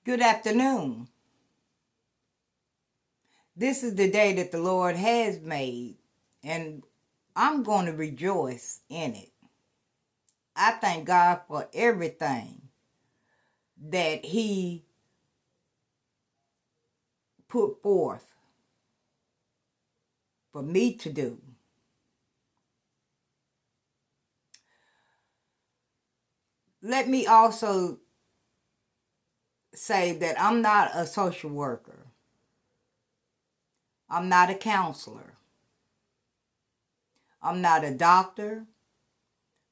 Good afternoon. This is the day that the Lord has made, and I'm going to rejoice in it. I thank God for everything that He put forth for me to do. Let me also say that I'm not a social worker. I'm not a counselor. I'm not a doctor,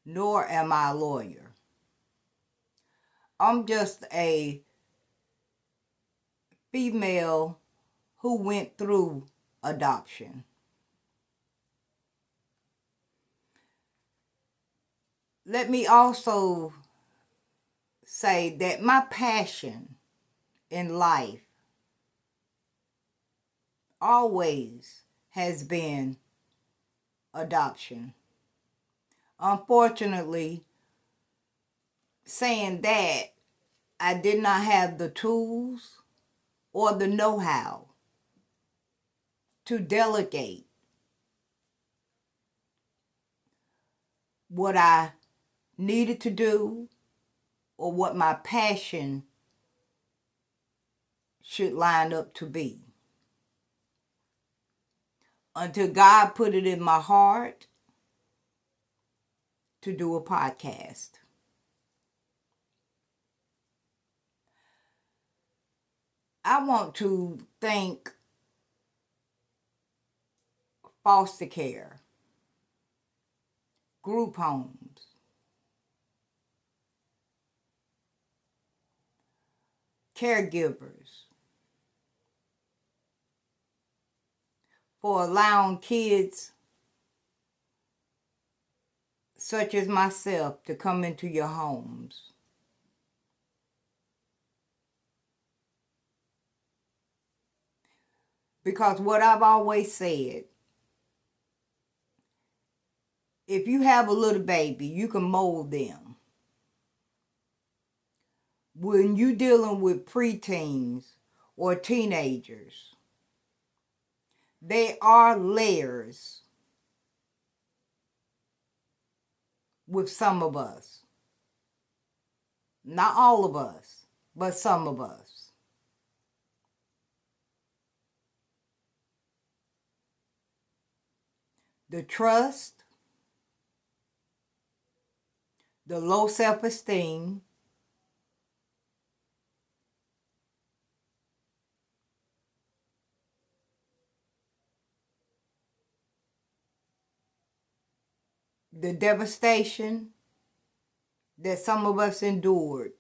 nor am I a lawyer. I'm just a female who went through adoption. Let me also say that my passion in life always has been adoption. Unfortunately, saying that, I did not have the tools or the know-how to delegate what I needed to do or what my passion should line up to be. Until God put it in my heart to do a podcast. I want to thank foster care, group homes, caregivers for allowing kids such as myself to come into your homes. Because what I've always said, if you have a little baby, you can mold them. When you're dealing with preteens or teenagers, they are layers with some of us. Not all of us, but some of us. The trust, the low self-esteem, the devastation that some of us endured.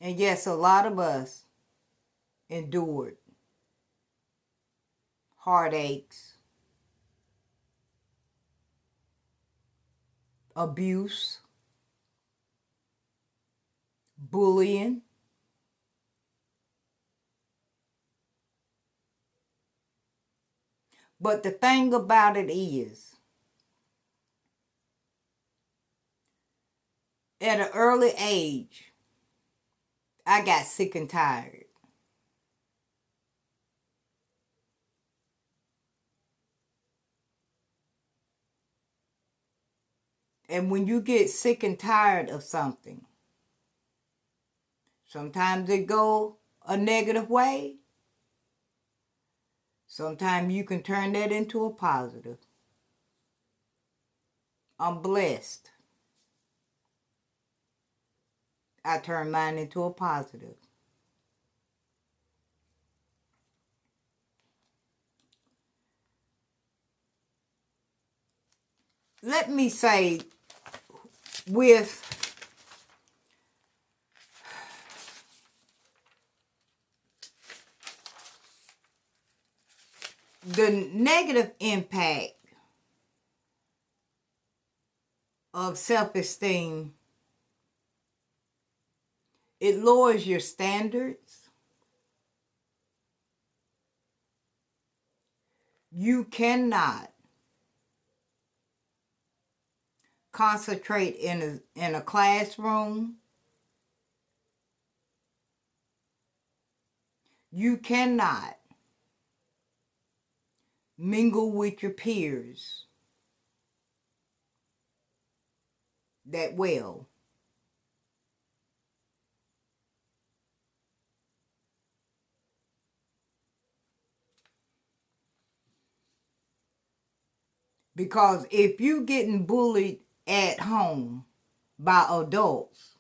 And yes, a lot of us endured heartaches, abuse, bullying. But the thing about it is, at an early age, I got sick and tired. And when you get sick and tired of something, sometimes it go a negative way. Sometimes you can turn that into a positive. I'm blessed. I turned mine into a positive. Let me say, with the negative impact of self-esteem, it lowers your standards. You cannot concentrate in a classroom You cannot mingle with your peers that well. Because if you getting bullied at home by adults,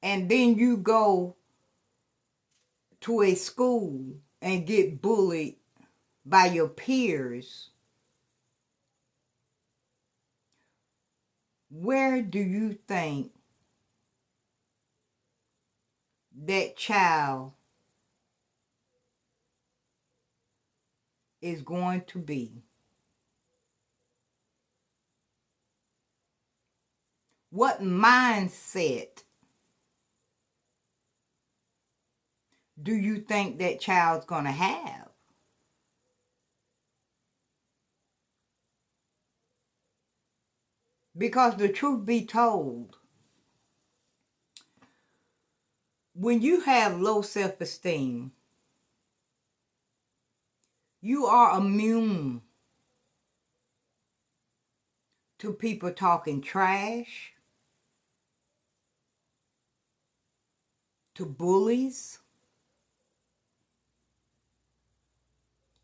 and then you go to a school and get bullied by your peers, where do you think that child is going to be? What mindset do you think that child's going to have? Because the truth be told, when you have low self-esteem, you are immune to people talking trash, to bullies,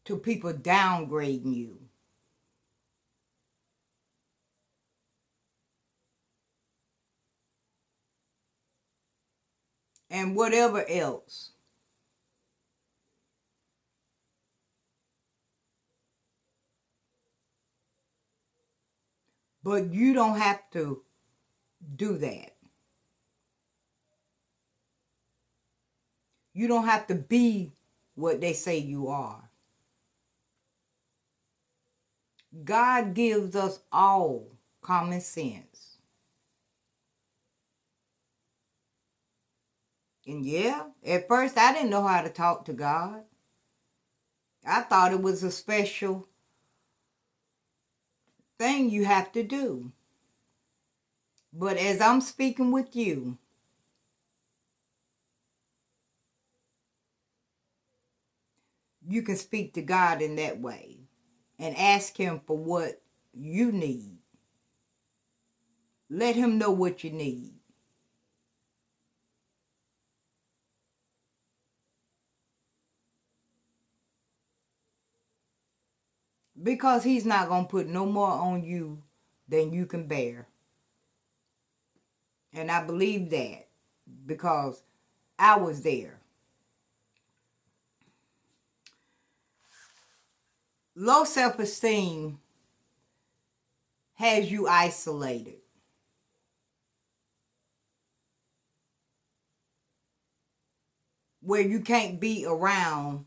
to people downgrading you. And whatever else. But you don't have to do that. You don't have to be what they say you are. God gives us all common sense. And yeah, at first I didn't know how to talk to God. I thought it was a special thing you have to do. But as I'm speaking with you, you can speak to God in that way and ask Him for what you need. Let Him know what you need. Because He's not going to put no more on you than you can bear. And I believe that because I was there. Low self-esteem has you isolated. Where you can't be around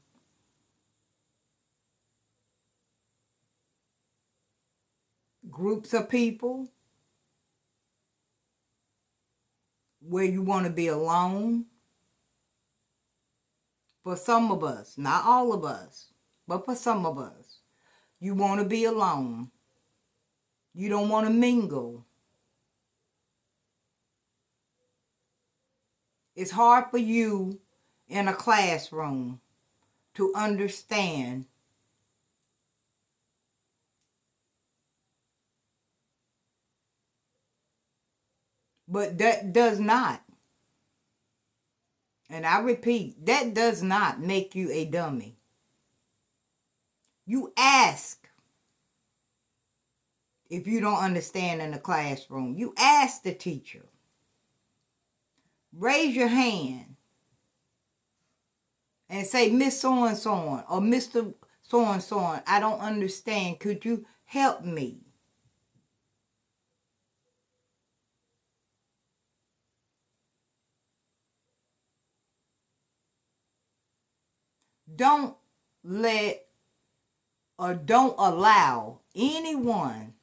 groups of people. Where you want to be alone. For some of us, not all of us, but for some of us, you want to be alone. You don't want to mingle. It's hard for you in a classroom to understand but that does not, and I repeat, that does not make you a dummy. You ask if you don't understand in the classroom. You ask the teacher. Raise your hand and say, Miss So-and-so or Mr. So-and-so, I don't understand. Could you help me? Don't let or don't allow anyone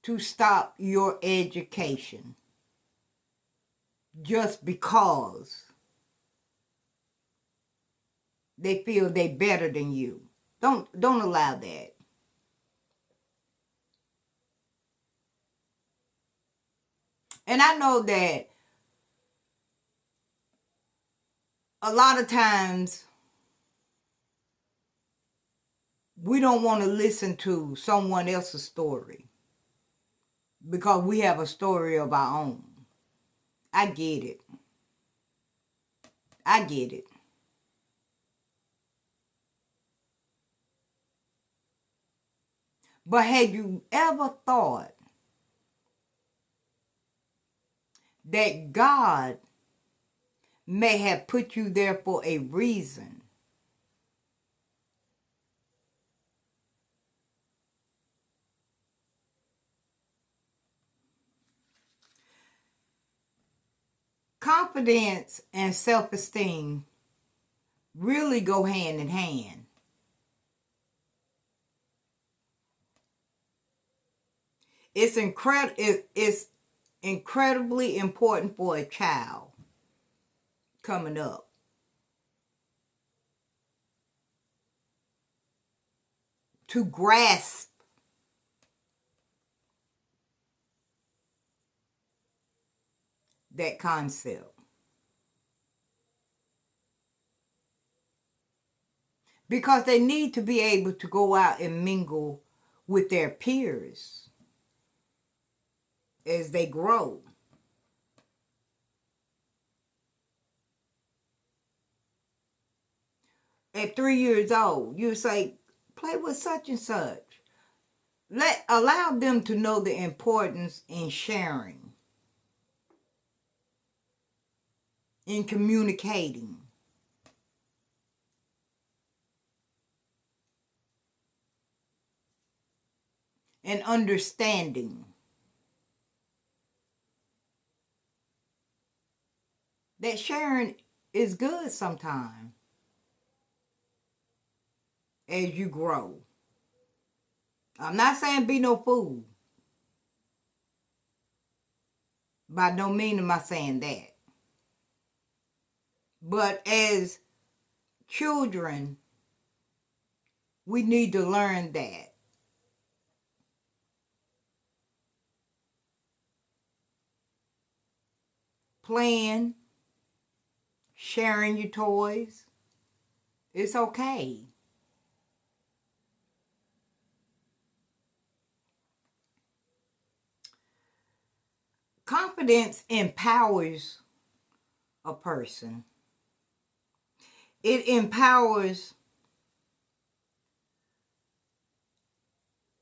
to stop your education just because they feel they better than you. Don't allow that. And I know that a lot of times we don't want to listen to someone else's story because we have a story of our own. I get it. I get it. But had you ever thought that God may have put you there for a reason? Confidence and self-esteem really go hand in hand. It's incredibly important for a child coming up to grasp that concept. Because they need to be able to go out and mingle with their peers as they grow. At 3 years old, you say, play with such and such. Allow them to know the importance in sharing, in communicating. And understanding. That sharing is good sometimes as you grow. I'm not saying be no fool. By no means am I saying that. But as children, we need to learn that. Playing, sharing your toys, it's okay. Confidence empowers a person. It empowers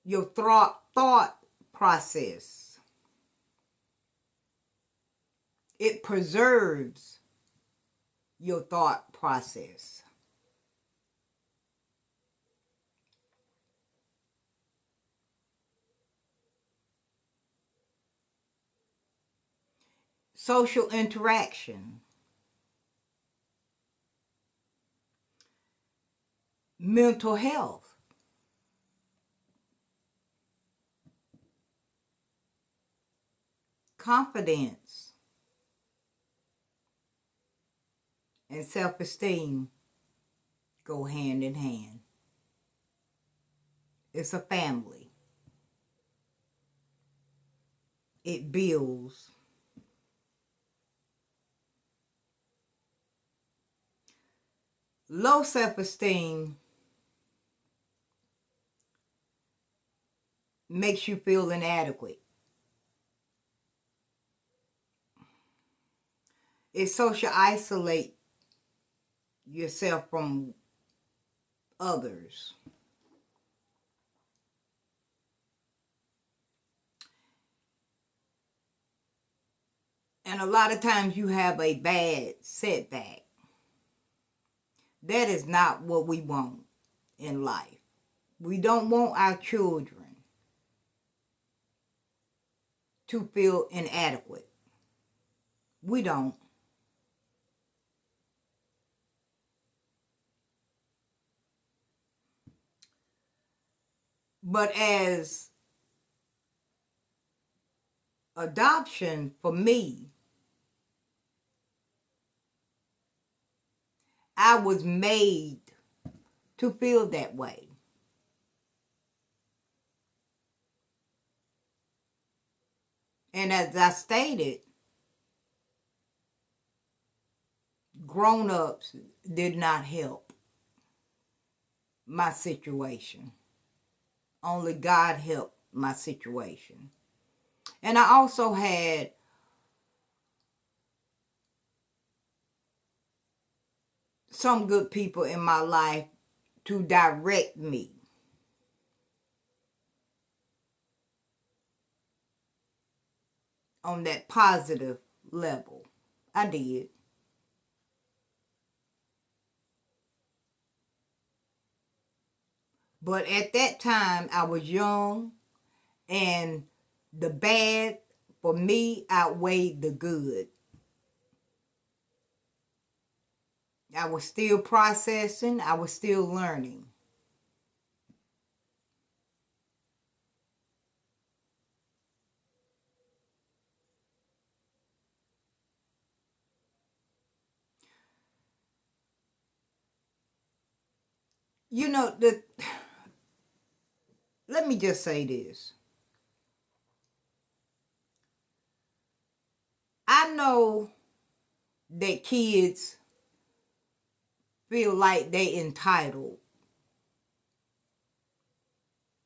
your thought process. It preserves your thought process. Social interaction. Mental health. Confidence and self-esteem go hand in hand. It's a family. It builds. Low self-esteem makes you feel inadequate. It social isolate yourself from others. And a lot of times you have a bad setback. That is not what we want in life. We don't want our children to feel inadequate. We don't. But as adoption for me, I was made to feel that way. And as I stated, grown-ups did not help my situation. Only God helped my situation. And I also had some good people in my life to direct me on that positive level. I did. But at that time, I was young, and the bad for me outweighed the good. I was still processing, I was still learning. You know, let me just say this. I know that kids feel like they entitled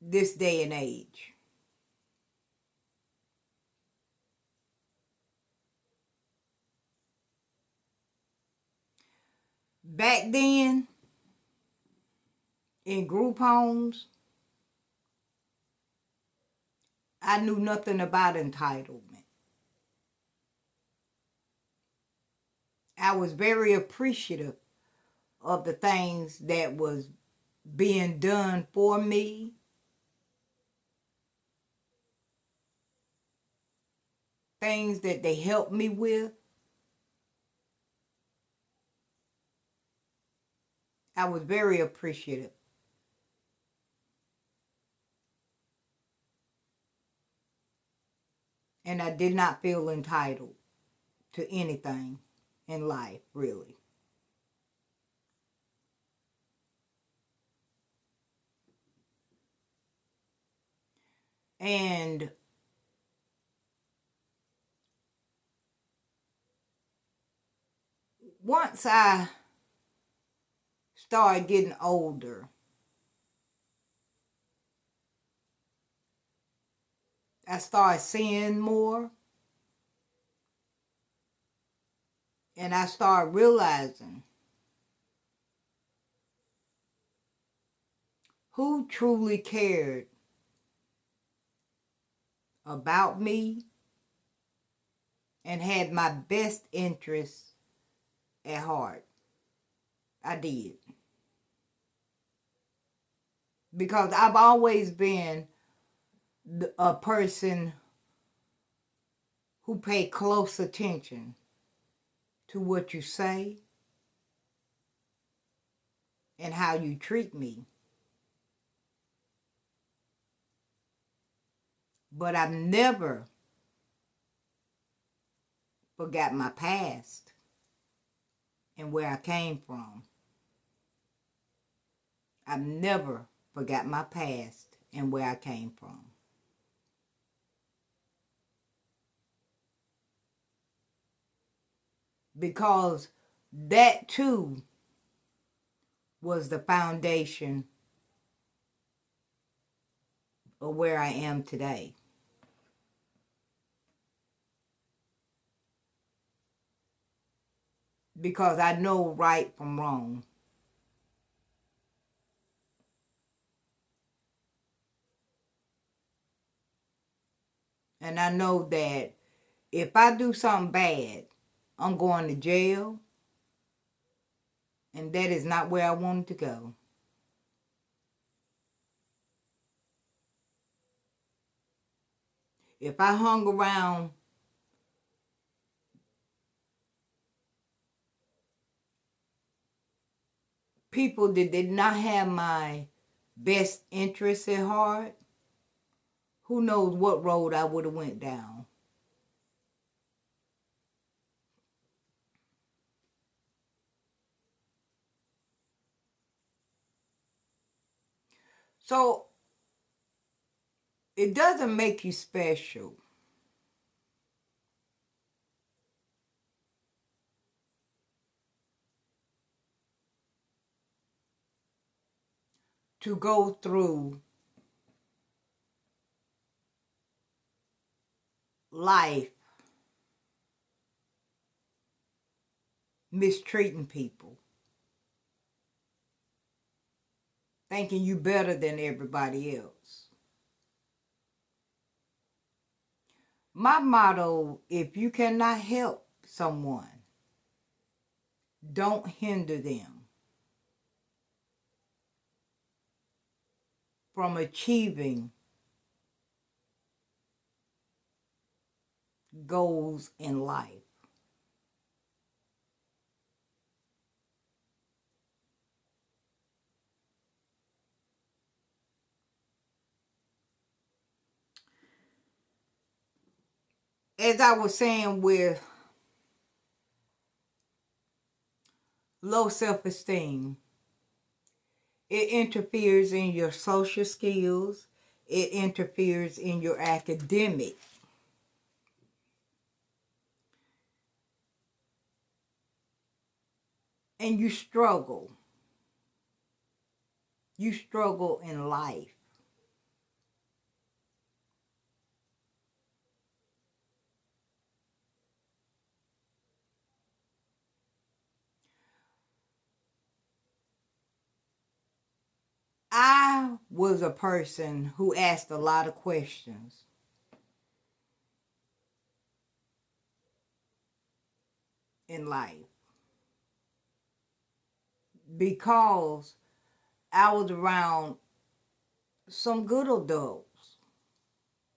this day and age. Back then, in group homes, I knew nothing about entitlement. I was very appreciative of the things that was being done for me, things that they helped me with. I was very appreciative. And I did not feel entitled to anything in life, really. And once I started getting older, I started seeing more, and I started realizing who truly cared about me and had my best interests at heart. I did. Because I've always been a person who paid close attention to what you say and how you treat me. But I've never forgot my past and where I came from. I've never forgot my past and where I came from. Because that too was the foundation of where I am today. Because I know right from wrong. And I know that if I do something bad, I'm going to jail. And that is not where I wanted to go. If I hung around people that did not have my best interests at heart, who knows what road I would have went down. So it doesn't make you special to go through life mistreating people, thinking you better than everybody else. My motto, if you cannot help someone, don't hinder them from achieving goals in life. As I was saying, with low self-esteem, it interferes in your social skills, it interferes in your academic. And you struggle. You struggle in life. I was a person who asked a lot of questions. In life. Because I was around some good adults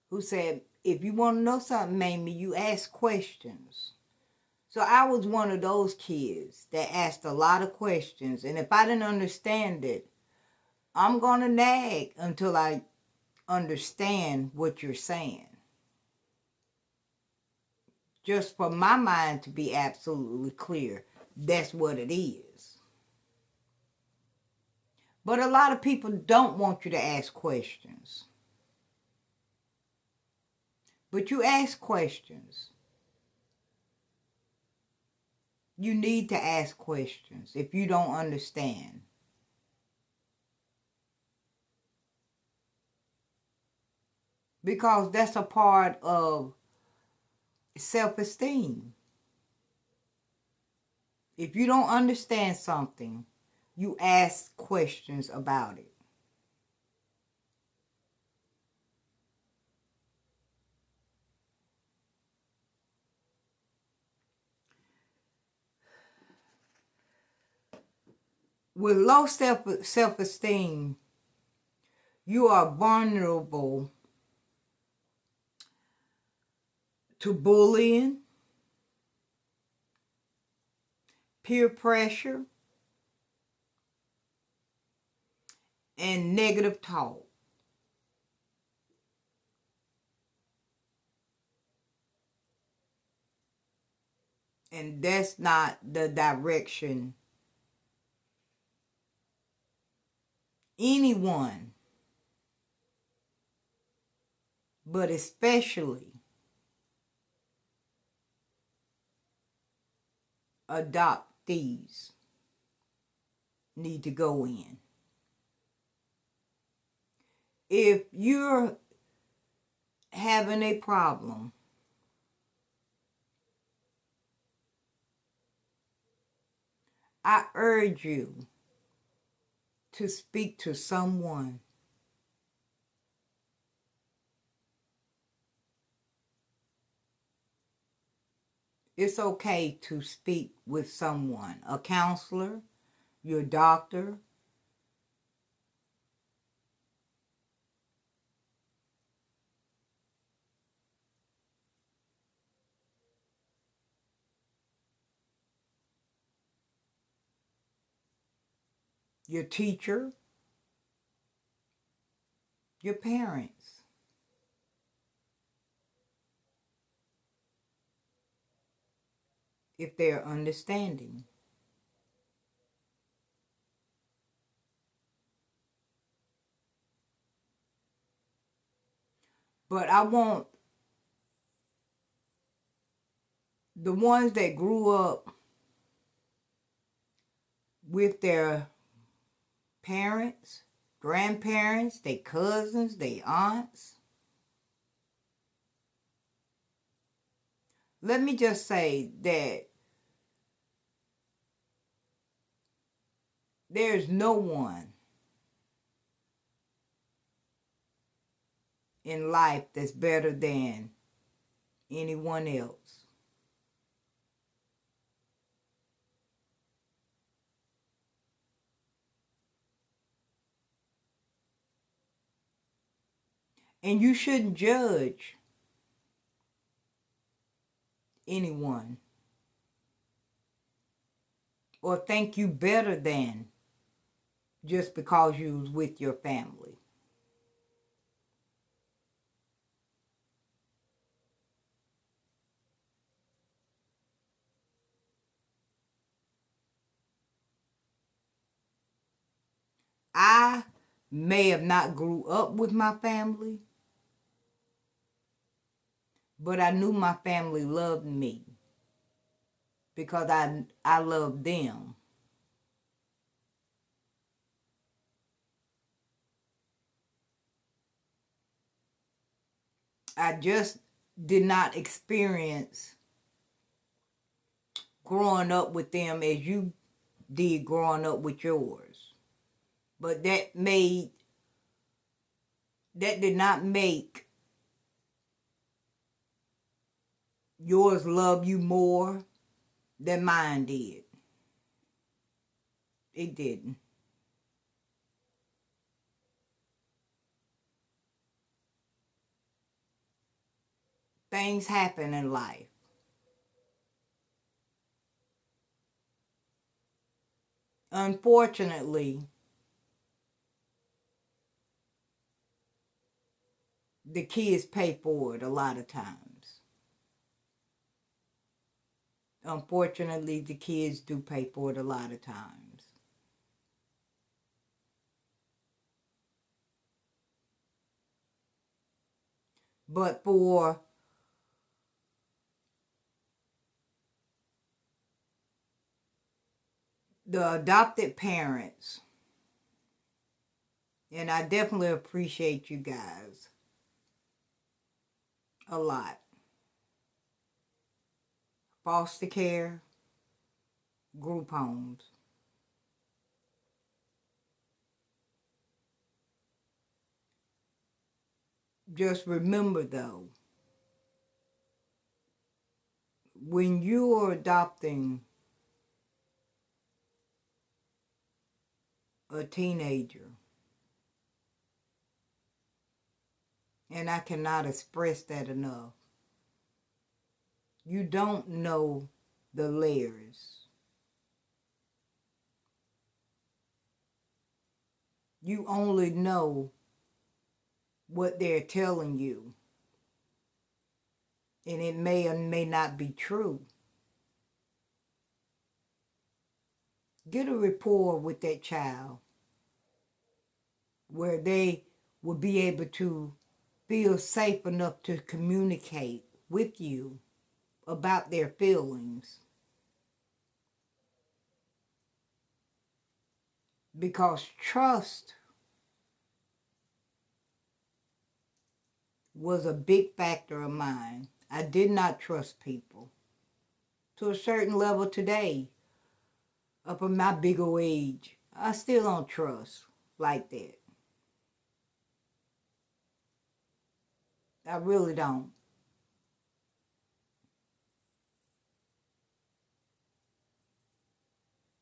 who said, if you want to know something, Mamie, you ask questions. So I was one of those kids that asked a lot of questions. And if I didn't understand it, I'm going to nag until I understand what you're saying. Just for my mind to be absolutely clear, that's what it is. But a lot of people don't want you to ask questions. But you ask questions. You need to ask questions if you don't understand. Because that's a part of self-esteem. If you don't understand something, you ask questions about it. With low self-esteem, you are vulnerable to bullying, peer pressure, and negative talk. And that's not the direction anyone, but especially adoptees, need to go in. If you're having a problem, I urge you to speak to someone. It's okay to speak with someone, a counselor, your doctor, your teacher, your parents. If they're understanding. But I want the ones that grew up with their parents grandparents, their cousins, their aunts. Let me just say that there's no one in life that's better than anyone else. And you shouldn't judge anyone or think you better than just because you was with your family. I may have not grew up with my family, but I knew my family loved me because I loved them. I just did not experience growing up with them as you did growing up with yours. But that did not make yours love you more than mine did. It didn't. Things happen in life. Unfortunately, the kids pay for it a lot of times. Unfortunately, the kids do pay for it a lot of times. But for the adopted parents, and I definitely appreciate you guys a lot. Foster care, group homes. Just remember though, when you are adopting a teenager, and I cannot express that enough, you don't know the layers. You only know what they're telling you, and it may or may not be true. Get a rapport with that child where they will be able to feel safe enough to communicate with you about their feelings. Because trust was a big factor of mine. I did not trust people. To a certain level today, up in my big old age, I still don't trust like that. I really don't.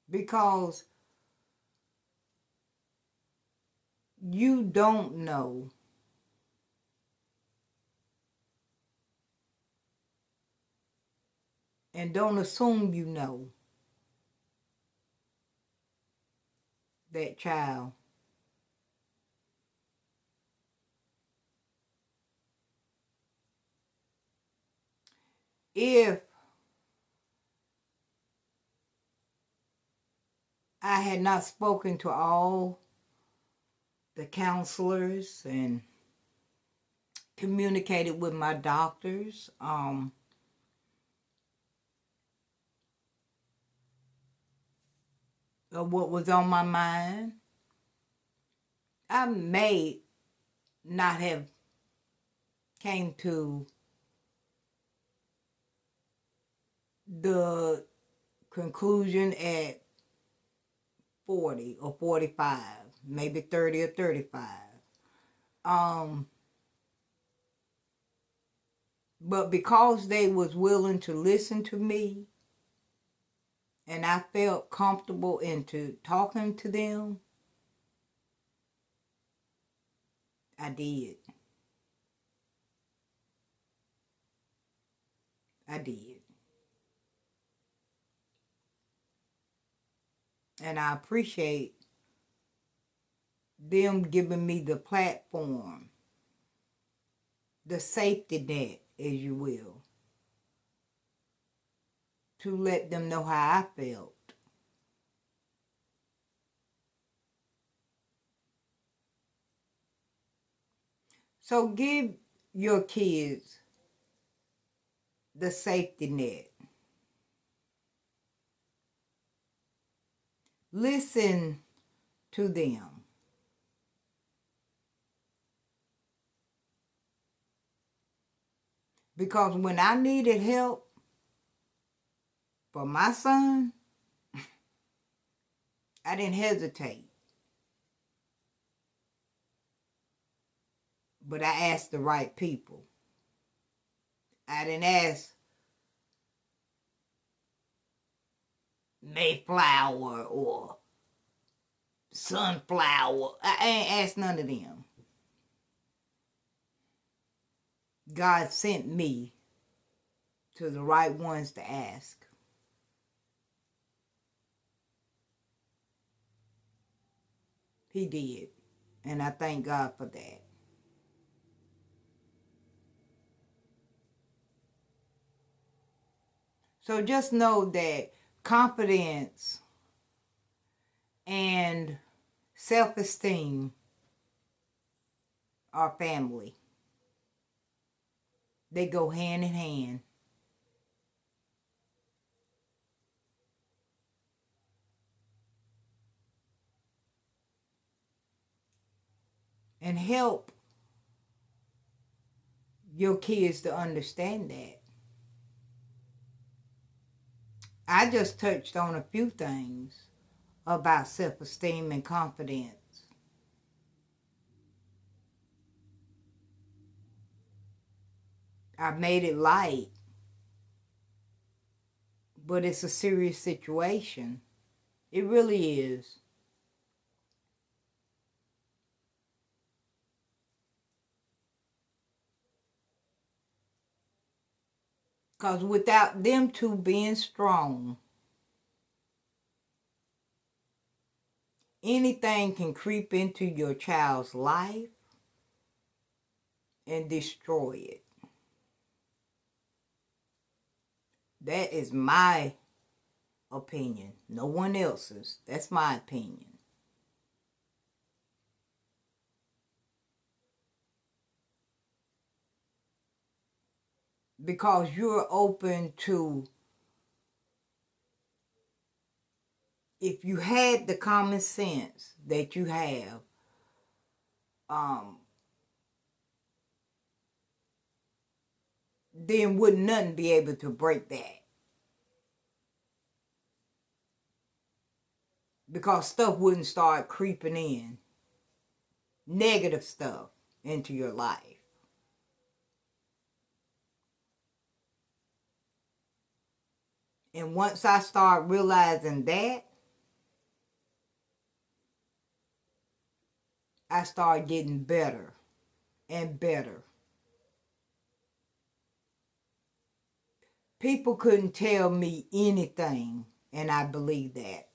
Because you don't know and don't assume you know that child. If I had not spoken to all the counselors and communicated with my doctors, of what was on my mind, I may not have came to the conclusion at 40 or 45, maybe 30 or 35. But because they was willing to listen to me and I felt comfortable into talking to them, I did. I did. And I appreciate them giving me the platform, the safety net, as you will, to let them know how I felt. So give your kids the safety net. Listen to them. Because when I needed help for my son, I didn't hesitate. But I asked the right people. I didn't ask Mayflower or Sunflower. I ain't asked none of them. God sent me to the right ones to ask. He did. And I thank God for that. So just know that confidence and self-esteem are family. They go hand in hand. And help your kids to understand that. I just touched on a few things about self-esteem and confidence. I made it light, but it's a serious situation. It really is. Because without them two being strong, anything can creep into your child's life and destroy it. That is my opinion. No one else's. That's my opinion. Because you're open to, if you had the common sense that you have, then would nothing be able to break that. Because stuff wouldn't start creeping in, negative stuff, into your life. And once I start realizing that, I start getting better and better. People couldn't tell me anything, and I believe that.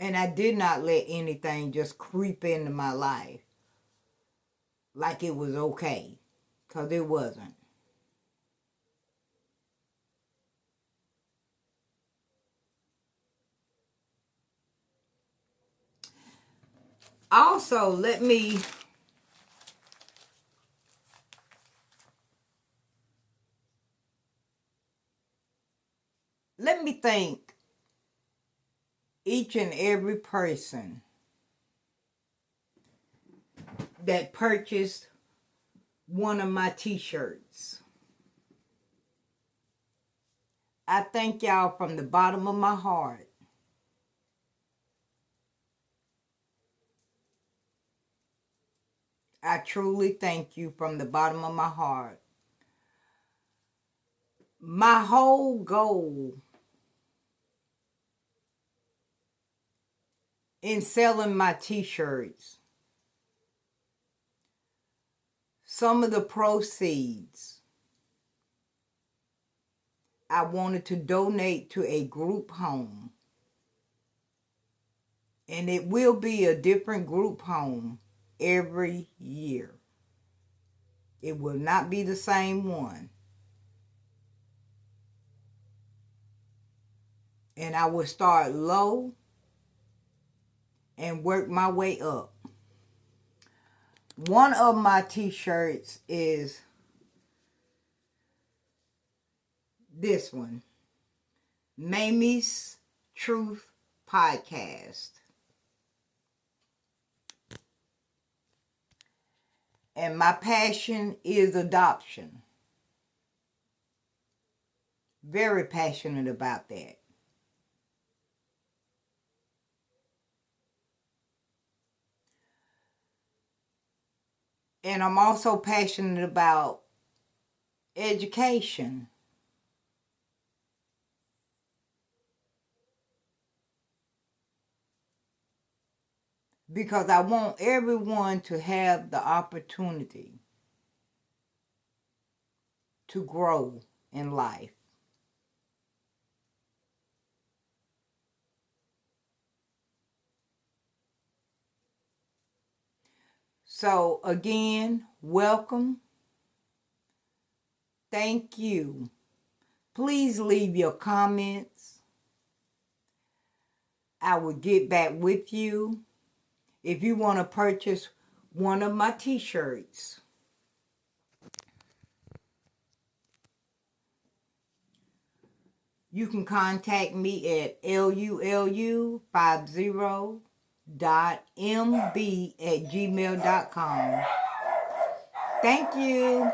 And I did not let anything just creep into my life like it was okay, because it wasn't. Also, let me me thank each and every person that purchased one of my t-shirts. I thank y'all from the bottom of my heart. I truly thank you from the bottom of my heart. My whole goal in selling my t-shirts, some of the proceeds I wanted to donate to a group home. And it will be a different group home every year. It will not be the same one. And I will start low and work my way up. One of my t-shirts is this one, Mamie's Truth Podcast. And my passion is adoption. Very passionate about that. And I'm also passionate about education. Because I want everyone to have the opportunity to grow in life. So again, welcome. Thank you. Please leave your comments. I will get back with you. If you want to purchase one of my t-shirts, you can contact me at lulu50.mb@gmail.com. Thank you.